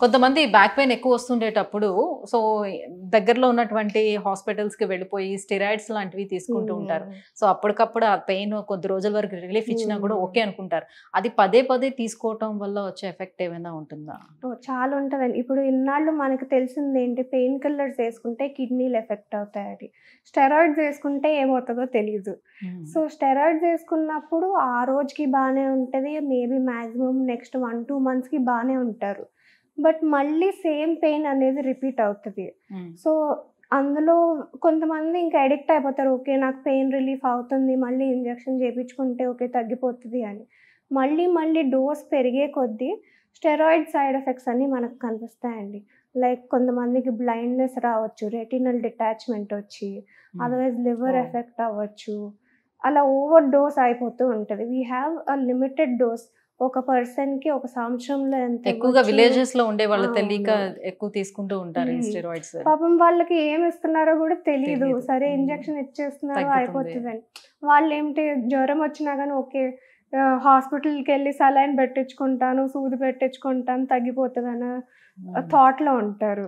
కొంతమంది back pain ఎక్కువ వస్తుండేటప్పుడు so, దగ్గరలో ఉన్నటువంటి హాస్పిటల్స్‌కి వెళ్ళిపోయి స్టెరాయిడ్స్ లాంటివి తీసుకుంటూ ఉంటారు. హ్మ్. సో, అప్పటికప్పుడు ఆ పెయిన్ కొద్ది రోజుల వరకు రిలీఫ్ ఇచ్చినా కూడా హ్మ్. ఓకే అనుకుంటారు. అది పదే పదే తీసుకోవటం వల్ల వచ్చే ఎఫెక్ట్ ఏమైనా ఉంటుందా? ఓహ్! చాలా ఉంటదండి. ఇప్పుడు ఇన్నాళ్ళు మనకు తెలిసిందేంటి పెయిన్ కిల్లర్స్ యేసుకుంటే కిడ్నీలు ఎఫెక్ట్ అవుతాయని. స్టెరాయిడ్స్ యేసుకుంటే ఏమవుతదో తెలీదు. హ్మ్. సో, స్టెరాయిడ్స్ యేసుకున్నప్పుడు ఆ రోజుకి బానే ఉంటది. మేబీ మాక్సిమం నెక్స్ట్ 1, 2 మంత్స్‌కి బానే ఉంటారు. బట్ మళ్ళీ సేమ్ పెయిన్ అనేది రిపీట్ అవుతది. హ్మ్. సో, అందులో కొంతమంది ఇంకా అడిక్ట్ అయిపోతారు. ఓకే. నాకు పెయిన్ రిలీఫ్ అవుతుంది. మళ్ళీ ఇంజెక్షన్ చేపించుకుంటే ఓకే తగ్గిపోతది అని. మళ్ళీ మళ్ళీ డోస్ పెరిగే కొద్దీ స్టెరాయిడ్ సైడ్ ఎఫెక్ట్స్ అన్నీ మనకు కనిపిస్తాయండి. లైక్ కొంతమందికి బ్లైండ్‌నెస్ రావచ్చు. రెటినల్ డిటాచ్‌మెంట్ వచ్చి, హ్మ్. అదర్‌వైజ్ లివర్ ఓహ్! ఎఫెక్ట్ అవ్వచ్చు. అలా ఓవర్ డోస్ అయిపోతూ ఉంటది. We have a limited dose. ఒక పర్సన్‌కి ఒక సంవత్సరంలో ఎంత ఎక్కువగా ఇవ్వచ్చు. విలేజెస్‌లో ఉండేవాళ్ళు తెలియక అవును. ఎక్కువ తీసుకుంటూ ఉంటారు ఈ హ్మ్. స్టెరాయిడ్స్. పాపం వాళ్ళకి ఏమి ఇస్తున్నారో గూడా తెలీదు. తెలీదు. సరే హ్మ్. ఇంజెక్షన్ ఇచ్చేస్తున్నారు తగ్గుతుంది. అయిపోతదని. వాళ్ళేంటి జ్వరం వచ్చినా గాని ఓకే. హాస్పిటల్‌కెళ్ళి సలైన్ పెట్టించుకుంటాను, సూది పెట్టించుకుంటాను తగ్గిపోతదన హ్మ్. థాట్‌లో ఉంటారు.